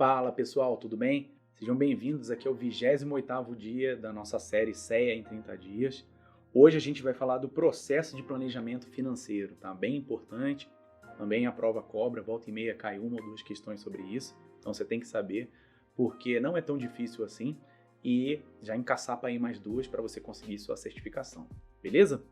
Fala pessoal, tudo bem? Sejam bem-vindos aqui ao 28º dia da nossa série CEA em 30 dias. Hoje a gente vai falar do processo de planejamento financeiro, tá? Bem importante. Também a prova cobra, volta e meia cai uma ou duas questões sobre isso. Então você tem que saber, porque não é tão difícil assim e já encaçapa aí mais duas para você conseguir sua certificação, beleza?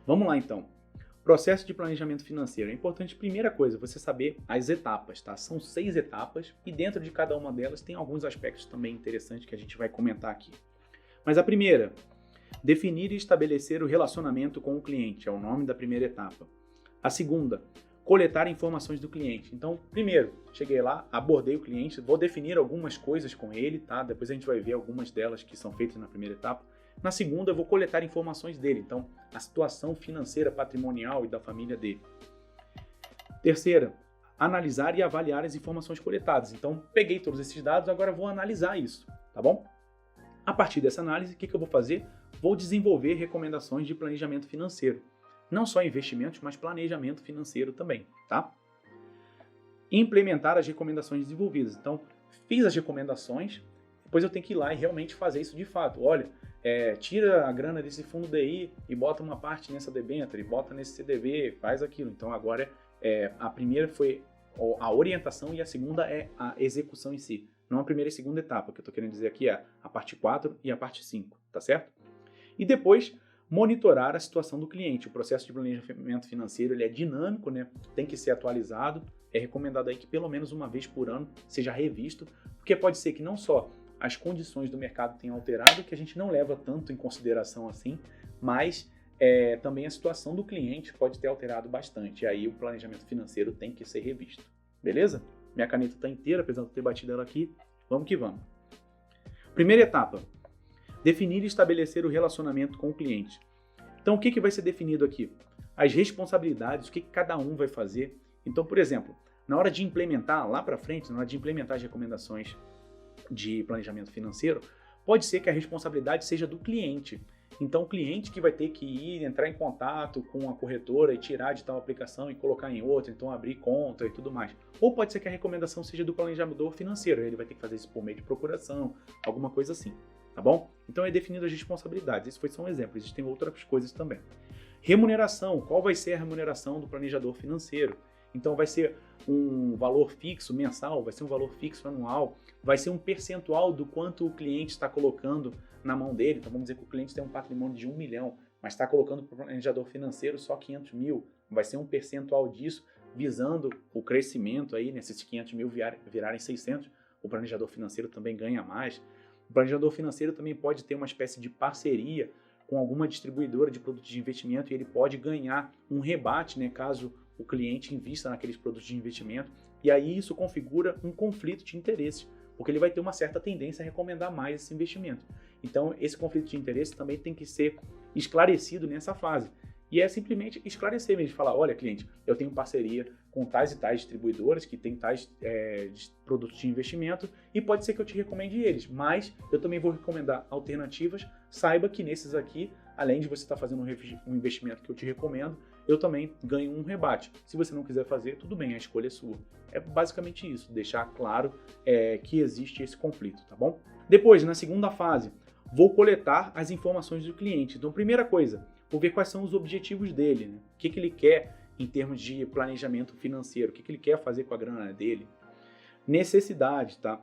Vamos lá então. Processo de planejamento financeiro. É importante, primeira coisa, você saber as etapas, tá? São 6 etapas e dentro de cada uma delas tem alguns aspectos também interessantes que a gente vai comentar aqui. Mas a primeira, definir e estabelecer o relacionamento com o cliente, é o nome da primeira etapa. A segunda, coletar informações do cliente. Então, primeiro, cheguei lá, abordei o cliente, vou definir algumas coisas com ele, tá? Depois a gente vai ver algumas delas que são feitas na primeira etapa. Na segunda, eu vou coletar informações dele, então, a situação financeira, patrimonial e da família dele. Terceira, analisar e avaliar as informações coletadas. Então, peguei todos esses dados, agora vou analisar isso, tá bom? A partir dessa análise, o que eu vou fazer? Vou desenvolver recomendações de planejamento financeiro. Não só investimentos, mas planejamento financeiro também, tá? Implementar as recomendações desenvolvidas. Então, fiz as recomendações, depois eu tenho que ir lá e realmente fazer isso de fato. Olha, tira a grana desse fundo DI e bota uma parte nessa debênture, bota nesse CDB, faz aquilo. Então agora a primeira foi a orientação e a segunda é a execução em si. Não a primeira e segunda etapa, o que eu estou querendo dizer aqui é a parte 4 e a parte 5, tá certo? E depois, monitorar a situação do cliente. O processo de planejamento financeiro ele é dinâmico, né? Tem que ser atualizado. É recomendado aí que pelo menos uma vez por ano seja revisto, porque pode ser que não só as condições do mercado tenham alterado, que a gente não leva tanto em consideração assim, mas também a situação do cliente pode ter alterado bastante. E aí o planejamento financeiro tem que ser revisto. Beleza? Minha caneta está inteira, apesar de eu ter batido ela aqui. Vamos que vamos. Primeira etapa. Definir e estabelecer o relacionamento com o cliente. Então, o que vai ser definido aqui? As responsabilidades, o que cada um vai fazer. Então, por exemplo, na hora de implementar, lá para frente, na hora de implementar as recomendações de planejamento financeiro, pode ser que a responsabilidade seja do cliente. Então, o cliente que vai ter que ir, entrar em contato com a corretora e tirar de tal aplicação e colocar em outra, então abrir conta e tudo mais. Ou pode ser que a recomendação seja do planejador financeiro, ele vai ter que fazer isso por meio de procuração, alguma coisa assim, tá bom? Então, é definido as responsabilidades. Isso foi só um exemplo, existem outras coisas também. Remuneração, qual vai ser a remuneração do planejador financeiro? Então, vai ser um valor fixo mensal, vai ser um valor fixo anual, vai ser um percentual do quanto o cliente está colocando na mão dele. Então, vamos dizer que o cliente tem um patrimônio de 1 milhão, mas está colocando para o planejador financeiro só 500 mil. Vai ser um percentual disso, visando o crescimento aí, nesses 500 mil virarem 600. O planejador financeiro também ganha mais. O planejador financeiro também pode ter uma espécie de parceria com alguma distribuidora de produtos de investimento e ele pode ganhar um rebate, né, caso o cliente invista naqueles produtos de investimento, e aí isso configura um conflito de interesse, porque ele vai ter uma certa tendência a recomendar mais esse investimento. Então, esse conflito de interesse também tem que ser esclarecido nessa fase. E é simplesmente esclarecer mesmo, falar, olha cliente, eu tenho parceria com tais e tais distribuidoras que têm tais produtos de investimento e pode ser que eu te recomende eles, mas eu também vou recomendar alternativas, saiba que nesses aqui, além de você estar fazendo um investimento que eu te recomendo, eu também ganho um rebate. Se você não quiser fazer, tudo bem, a escolha é sua. É basicamente isso, deixar claro que existe esse conflito, tá bom? Depois, na segunda fase, vou coletar as informações do cliente. Então, primeira coisa, vou ver quais são os objetivos dele, né? O que ele quer em termos de planejamento financeiro, o que ele quer fazer com a grana dele. Necessidade, tá?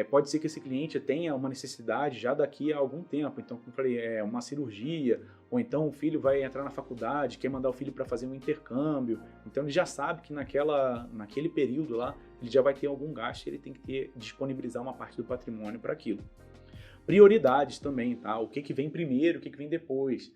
Pode ser que esse cliente tenha uma necessidade já daqui a algum tempo. Então, como eu falei, uma cirurgia, ou então o filho vai entrar na faculdade, quer mandar o filho para fazer um intercâmbio. Então, ele já sabe que naquele período lá, ele já vai ter algum gasto e ele tem que disponibilizar uma parte do patrimônio para aquilo. Prioridades também, tá? O que vem primeiro, o que vem depois.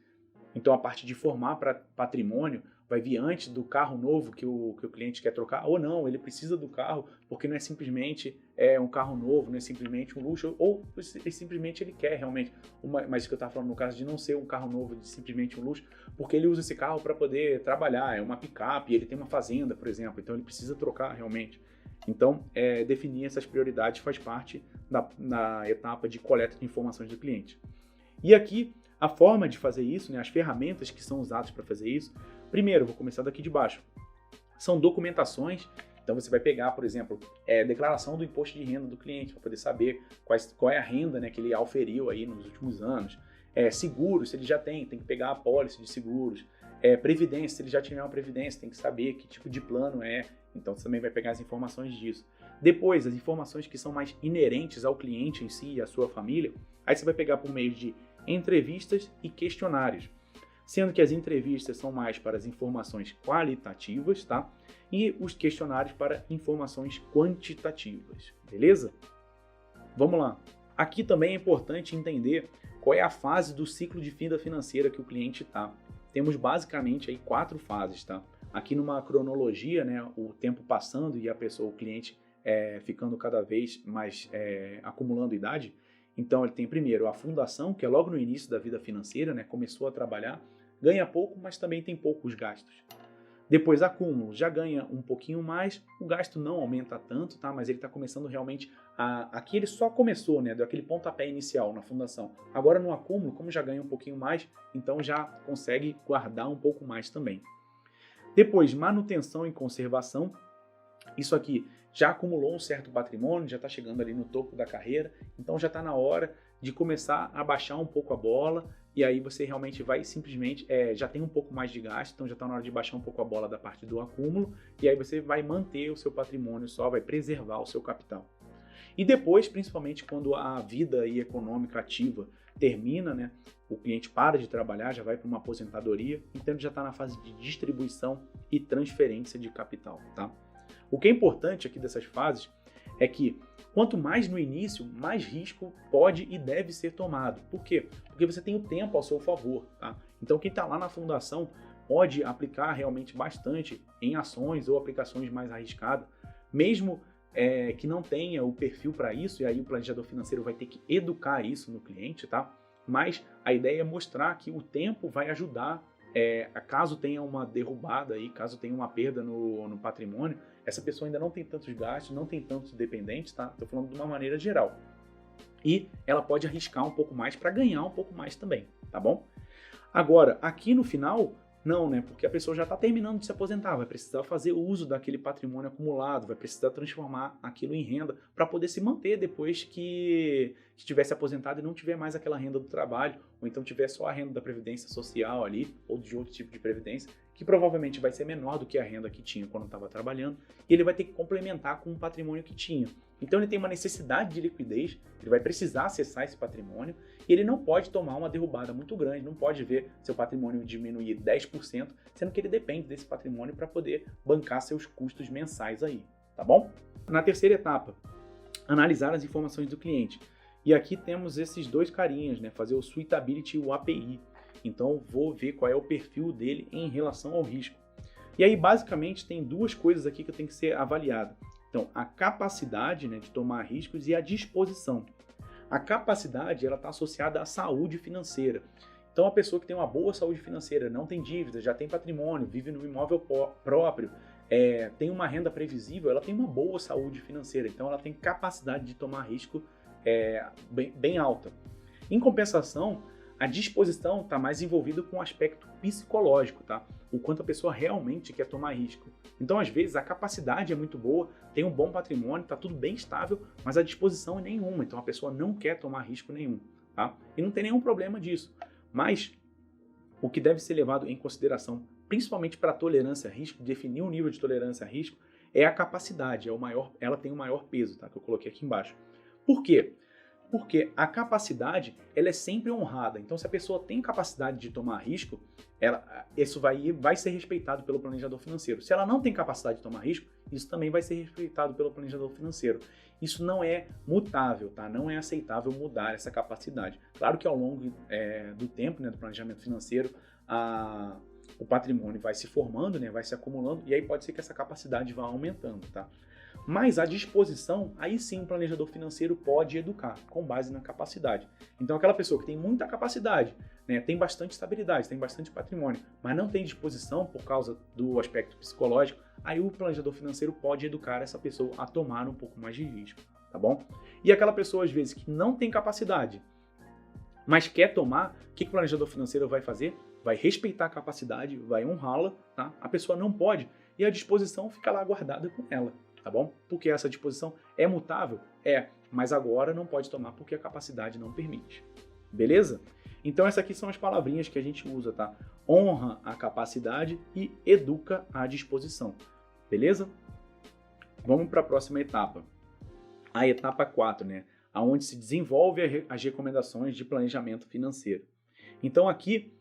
Então, a parte de formar para patrimônio vai vir antes do carro novo que o cliente quer trocar, ou não, ele precisa do carro porque não é simplesmente um carro novo, não é simplesmente um luxo, ou simplesmente ele quer realmente, mas o que eu estava falando no caso de não ser um carro novo, de simplesmente um luxo, porque ele usa esse carro para poder trabalhar, é uma picape, ele tem uma fazenda, por exemplo, então ele precisa trocar realmente. Então, definir essas prioridades faz parte da etapa de coleta de informações do cliente. E aqui, a forma de fazer isso, né, as ferramentas que são usadas para fazer isso, primeiro, vou começar daqui de baixo, são documentações Então você vai pegar, por exemplo, declaração do imposto de renda do cliente, para poder saber qual é a renda, né, que ele auferiu aí nos últimos anos. Seguros, se ele já tem que pegar a pólice de seguros. Previdência, se ele já tiver uma previdência, tem que saber que tipo de plano é. Então você também vai pegar as informações disso. Depois, as informações que são mais inerentes ao cliente em si e à sua família, aí você vai pegar por meio de entrevistas e questionários. Sendo que as entrevistas são mais para as informações qualitativas, tá? E os questionários para informações quantitativas, beleza? Vamos lá. Aqui também é importante entender qual é a fase do ciclo de vida financeira que o cliente está. Temos basicamente aí 4 fases, tá? Aqui numa cronologia, né, o tempo passando e o cliente ficando cada vez mais acumulando idade. Então ele tem primeiro a fundação, que é logo no início da vida financeira, né, começou a trabalhar, ganha pouco, mas também tem poucos gastos. Depois acúmulo, já ganha um pouquinho mais, o gasto não aumenta tanto, tá? Mas ele está começando realmente aqui ele só começou, né? Deu aquele pontapé inicial na fundação. Agora no acúmulo, como já ganha um pouquinho mais, então já consegue guardar um pouco mais também. Depois, manutenção e conservação. Isso aqui já acumulou um certo patrimônio, já está chegando ali no topo da carreira, então já está na hora de começar a baixar um pouco a bola, e aí você realmente vai simplesmente, já tem um pouco mais de gasto, então já está na hora de baixar um pouco a bola da parte do acúmulo, e aí você vai manter o seu patrimônio só, vai preservar o seu capital. E depois, principalmente quando a vida aí econômica ativa termina, né, o cliente para de trabalhar, já vai para uma aposentadoria, então ele já está na fase de distribuição e transferência de capital, tá? O que é importante aqui dessas fases é que quanto mais no início, mais risco pode e deve ser tomado. Por quê? Porque você tem o tempo ao seu favor, tá? Então quem está lá na fundação pode aplicar realmente bastante em ações ou aplicações mais arriscadas, mesmo que não tenha o perfil para isso, e aí o planejador financeiro vai ter que educar isso no cliente, tá? Mas a ideia é mostrar que o tempo vai ajudar, caso tenha uma derrubada aí, caso tenha uma perda no patrimônio, essa pessoa ainda não tem tantos gastos, não tem tantos dependentes, tá? Estou falando de uma maneira geral. E ela pode arriscar um pouco mais para ganhar um pouco mais também, tá bom? Agora, aqui no final, não, né? Porque a pessoa já está terminando de se aposentar, vai precisar fazer uso daquele patrimônio acumulado, vai precisar transformar aquilo em renda para poder se manter depois que tiver se aposentado e não tiver mais aquela renda do trabalho, ou então tiver só a renda da previdência social ali, ou de outro tipo de previdência, que provavelmente vai ser menor do que a renda que tinha quando estava trabalhando, e ele vai ter que complementar com o patrimônio que tinha. Então ele tem uma necessidade de liquidez, ele vai precisar acessar esse patrimônio, e ele não pode tomar uma derrubada muito grande, não pode ver seu patrimônio diminuir 10%, sendo que ele depende desse patrimônio para poder bancar seus custos mensais aí, tá bom? Na terceira etapa, analisar as informações do cliente. E aqui temos esses dois carinhas, né? Fazer o suitability e o API. Então vou ver qual é o perfil dele em relação ao risco. E aí basicamente tem duas coisas aqui que tem que ser avaliada. Então a capacidade, né, de tomar riscos e a disposição. A capacidade ela está associada à saúde financeira. Então a pessoa que tem uma boa saúde financeira, não tem dívida, já tem patrimônio, vive no imóvel próprio, tem uma renda previsível, ela tem uma boa saúde financeira. Então ela tem capacidade de tomar risco bem alta. Em compensação, a disposição está mais envolvida com o aspecto psicológico, tá? O quanto a pessoa realmente quer tomar risco. Então, às vezes, a capacidade é muito boa, tem um bom patrimônio, está tudo bem estável, mas a disposição é nenhuma. Então, a pessoa não quer tomar risco nenhum, tá? E não tem nenhum problema disso. Mas o que deve ser levado em consideração, principalmente para a tolerância a risco, definir um nível de tolerância a risco, é a capacidade. Ela tem o maior peso, tá? Que eu coloquei aqui embaixo. Por quê? Porque a capacidade ela é sempre honrada. Então, se a pessoa tem capacidade de tomar risco, isso vai ser respeitado pelo planejador financeiro. Se ela não tem capacidade de tomar risco, isso também vai ser respeitado pelo planejador financeiro. Isso não é mutável, tá? Não é aceitável mudar essa capacidade. Claro que ao longo do tempo, né, do planejamento financeiro, o patrimônio vai se formando, né, vai se acumulando, e aí pode ser que essa capacidade vá aumentando, tá? Mas a disposição, aí sim o planejador financeiro pode educar, com base na capacidade. Então aquela pessoa que tem muita capacidade, né, tem bastante estabilidade, tem bastante patrimônio, mas não tem disposição por causa do aspecto psicológico, aí o planejador financeiro pode educar essa pessoa a tomar um pouco mais de risco, tá bom? E aquela pessoa, às vezes, que não tem capacidade, mas quer tomar, o que o planejador financeiro vai fazer? Vai respeitar a capacidade, vai honrá-la, tá? A pessoa não pode, e a disposição fica lá guardada com ela, tá bom? Porque essa disposição é mutável? É, mas agora não pode tomar porque a capacidade não permite. Beleza? Então essas aqui são as palavrinhas que a gente usa, tá? Honra a capacidade e educa a disposição. Beleza? Vamos para a próxima etapa. A etapa 4, né? Onde se desenvolve as recomendações de planejamento financeiro. Então aqui,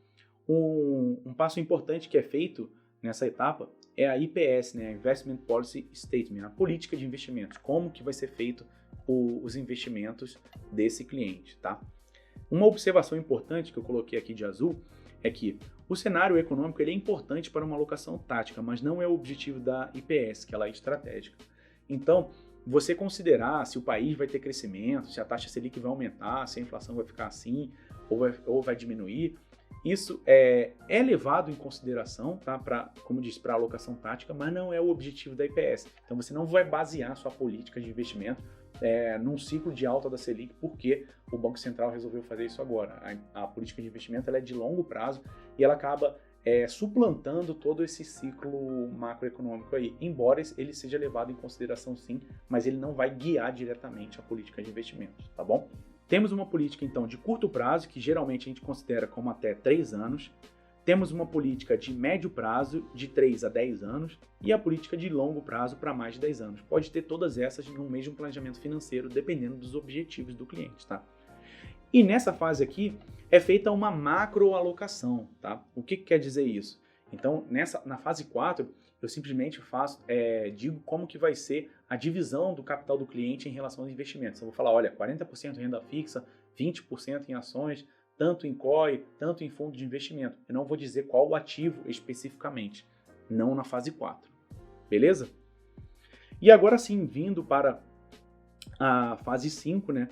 um passo importante que é feito nessa etapa é a IPS, né? Investment Policy Statement, a política de investimentos. Como que vai ser feito os investimentos desse cliente, tá? Uma observação importante que eu coloquei aqui de azul é que o cenário econômico ele é importante para uma alocação tática, mas não é o objetivo da IPS, que ela é estratégica. Então, você considerar se o país vai ter crescimento, se a taxa Selic vai aumentar, se a inflação vai ficar assim ou vai diminuir, isso é levado em consideração, tá? Como disse, para alocação tática, mas não é o objetivo da IPS. Então, você não vai basear sua política de investimento num ciclo de alta da Selic, porque o Banco Central resolveu fazer isso agora. A política de investimento ela é de longo prazo e ela acaba suplantando todo esse ciclo macroeconômico aí, embora ele seja levado em consideração sim, mas ele não vai guiar diretamente a política de investimentos, tá bom? Temos uma política então de curto prazo, que geralmente a gente considera como até 3 anos, temos uma política de médio prazo, de 3 a 10 anos, e a política de longo prazo para mais de 10 anos. Pode ter todas essas no mesmo planejamento financeiro, dependendo dos objetivos do cliente, tá? E nessa fase aqui, é feita uma macroalocação, tá? O que quer dizer isso? Então, na fase 4, eu simplesmente digo como que vai ser a divisão do capital do cliente em relação aos investimentos. Eu vou falar, olha, 40% em renda fixa, 20% em ações, tanto em COI, tanto em fundo de investimento. Eu não vou dizer qual o ativo especificamente, não na fase 4. Beleza? E agora sim, vindo para a fase 5, né?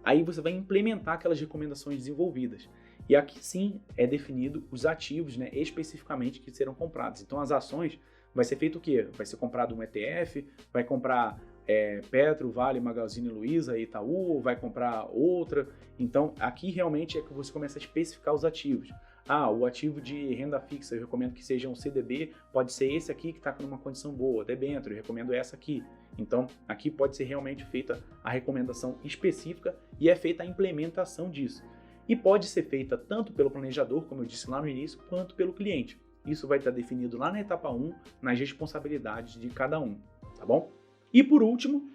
Aí você vai implementar aquelas recomendações desenvolvidas. E aqui sim é definido os ativos, né, especificamente que serão comprados. Então as ações, vai ser feito o quê? Vai ser comprado um ETF, vai comprar Petro, Vale, Magazine Luiza, Itaú, vai comprar outra. Então aqui realmente é que você começa a especificar os ativos. O ativo de renda fixa, eu recomendo que seja um CDB, pode ser esse aqui que está com uma condição boa, debênture, eu recomendo essa aqui. Então, aqui pode ser realmente feita a recomendação específica e é feita a implementação disso. E pode ser feita tanto pelo planejador, como eu disse lá no início, quanto pelo cliente. Isso vai estar definido lá na etapa 1, nas responsabilidades de cada um, tá bom? E por último,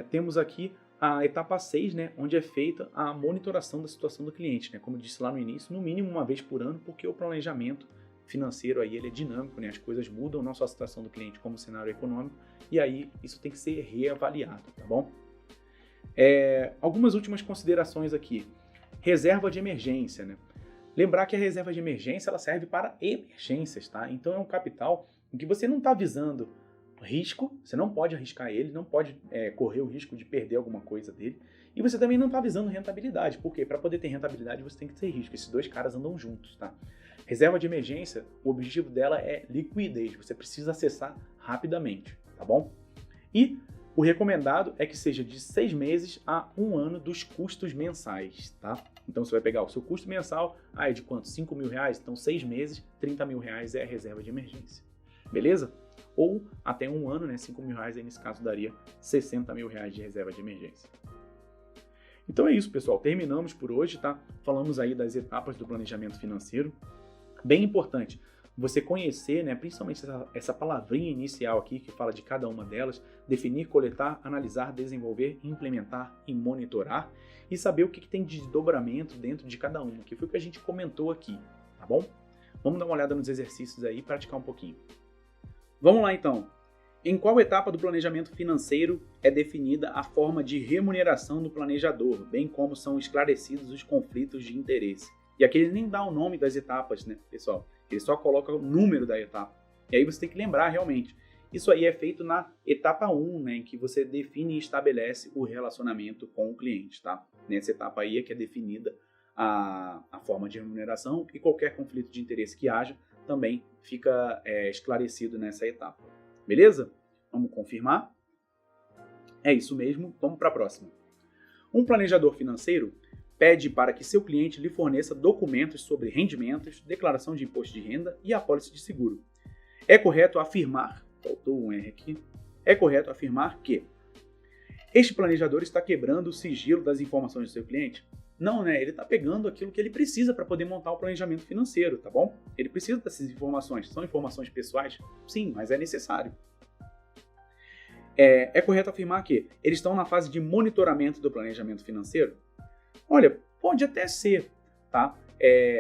temos aqui a etapa 6, né, onde é feita a monitoração da situação do cliente, né? Como eu disse lá no início, no mínimo uma vez por ano, porque o planejamento financeiro aí ele é dinâmico, né? As coisas mudam, não só a situação do cliente como o cenário econômico, e aí isso tem que ser reavaliado, tá bom? Algumas últimas considerações aqui. Reserva de emergência, né? Lembrar que a reserva de emergência ela serve para emergências, tá? Então é um capital em que você não está visando risco, você não pode arriscar ele, não pode correr o risco de perder alguma coisa dele, e você também não está visando rentabilidade, porque para poder ter rentabilidade você tem que ter risco, esses dois caras andam juntos, tá? Reserva de emergência, o objetivo dela é liquidez, você precisa acessar rapidamente, tá bom? E o recomendado é que seja de 6 meses a 1 ano dos custos mensais, tá? Então você vai pegar o seu custo mensal, é de quanto? 5 mil reais? Então 6 meses, 30 mil reais é a reserva de emergência, beleza? Ou até 1 ano, né? 5 mil reais aí nesse caso daria 60 mil reais de reserva de emergência. Então é isso, pessoal. Terminamos por hoje, tá? Falamos aí das etapas do planejamento financeiro. Bem importante você conhecer, né, principalmente essa palavrinha inicial aqui que fala de cada uma delas, definir, coletar, analisar, desenvolver, implementar e monitorar e saber o que tem de desdobramento dentro de cada uma, que foi o que a gente comentou aqui, tá bom? Vamos dar uma olhada nos exercícios aí e praticar um pouquinho. Vamos lá então. Em qual etapa do planejamento financeiro é definida a forma de remuneração do planejador, bem como são esclarecidos os conflitos de interesse? E aqui ele nem dá o nome das etapas, né, pessoal? Ele só coloca o número da etapa. E aí você tem que lembrar realmente. Isso aí é feito na etapa 1, né, em que você define e estabelece o relacionamento com o cliente, tá? Nessa etapa aí é que é definida a forma de remuneração e qualquer conflito de interesse que haja também fica esclarecido nessa etapa. Beleza? Vamos confirmar? É isso mesmo. Vamos para a próxima. Um planejador financeiro pede para que seu cliente lhe forneça documentos sobre rendimentos, declaração de imposto de renda e apólice de seguro. É correto afirmar, faltou um R aqui, é correto afirmar que este planejador está quebrando o sigilo das informações do seu cliente? Não, né? Ele está pegando aquilo que ele precisa para poder montar o planejamento financeiro, tá bom? Ele precisa dessas informações. São informações pessoais? Sim, mas é necessário. É correto afirmar que eles estão na fase de monitoramento do planejamento financeiro? Olha, pode até ser, tá?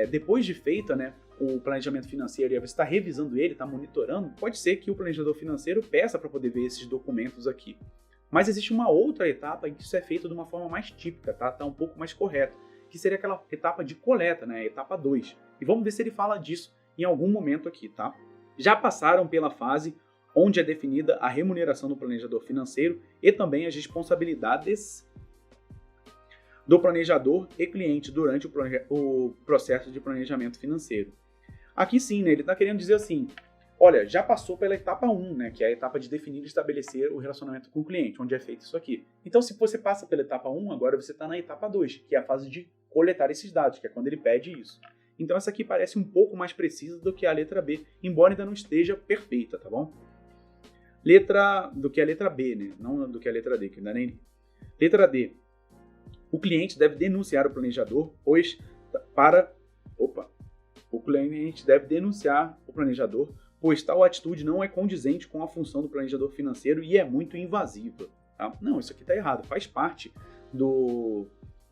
Depois de feita, né, o planejamento financeiro e você está revisando ele, está monitorando, pode ser que o planejador financeiro peça para poder ver esses documentos aqui. Mas existe uma outra etapa em que isso é feito de uma forma mais típica, tá? Tá um pouco mais correto, que seria aquela etapa de coleta, né? Etapa 2. E vamos ver se ele fala disso em algum momento aqui, tá? Já passaram pela fase onde é definida a remuneração do planejador financeiro e também as responsabilidades do planejador e cliente durante o processo de planejamento financeiro. Aqui sim, né? Ele está querendo dizer assim, olha, já passou pela etapa 1, né, que é a etapa de definir e estabelecer o relacionamento com o cliente, onde é feito isso aqui. Então, se você passa pela etapa 1, agora você está na etapa 2, que é a fase de coletar esses dados, que é quando ele pede isso. Então, essa aqui parece um pouco mais precisa do que a letra B, embora ainda não esteja perfeita, tá bom? Do que a letra B, né? Não do que a letra D, que ainda nem li. Letra D. O cliente deve denunciar o planejador, o cliente deve denunciar o planejador, pois tal atitude não é condizente com a função do planejador financeiro e é muito invasiva. Tá? Não, isso aqui está errado. Faz parte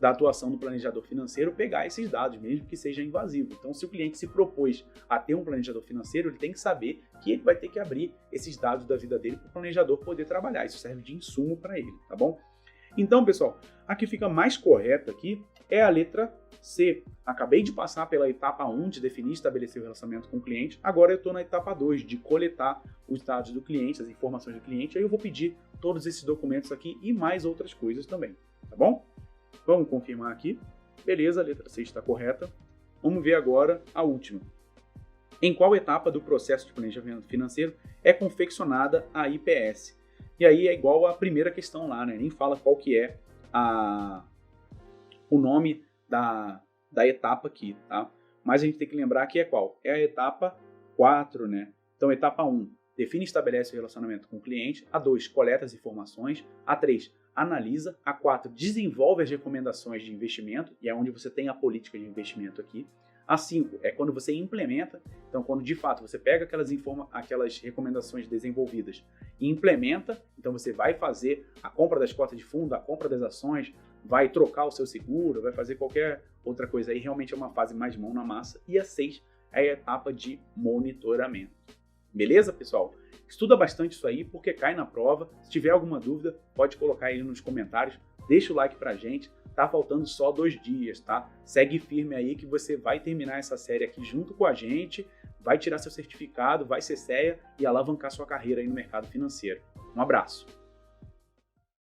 da atuação do planejador financeiro pegar esses dados, mesmo que seja invasivo. Então, se o cliente se propôs a ter um planejador financeiro, ele tem que saber que ele vai ter que abrir esses dados da vida dele para o planejador poder trabalhar. Isso serve de insumo para ele, tá bom? Então, pessoal, a que fica mais correta aqui é a letra C. Acabei de passar pela etapa 1 de definir e estabelecer o relacionamento com o cliente, agora eu estou na etapa 2 de coletar os dados do cliente, as informações do cliente, aí eu vou pedir todos esses documentos aqui e mais outras coisas também, tá bom? Vamos confirmar aqui. Beleza, a letra C está correta. Vamos ver agora a última. Em qual etapa do processo de planejamento financeiro é confeccionada a IPS? E aí é igual à primeira questão lá, né? Nem fala qual que é o nome da etapa aqui, tá? Mas a gente tem que lembrar que é qual? É a etapa 4, né? Então, etapa 1, define e estabelece o relacionamento com o cliente. A 2, coleta as informações. A 3, analisa. A 4, desenvolve as recomendações de investimento, e é onde você tem a política de investimento aqui. A 5 é quando você implementa, então quando de fato você pega aquelas recomendações desenvolvidas e implementa, então você vai fazer a compra das cotas de fundo, a compra das ações, vai trocar o seu seguro, vai fazer qualquer outra coisa aí, realmente é uma fase mais mão na massa. E a 6 é a etapa de monitoramento. Beleza, pessoal? Estuda bastante isso aí, porque cai na prova. Se tiver alguma dúvida, pode colocar aí nos comentários, deixa o like pra gente. Tá faltando só 2 dias, tá? Segue firme aí que você vai terminar essa série aqui junto com a gente, vai tirar seu certificado, vai ser CEA e alavancar sua carreira aí no mercado financeiro. Um abraço!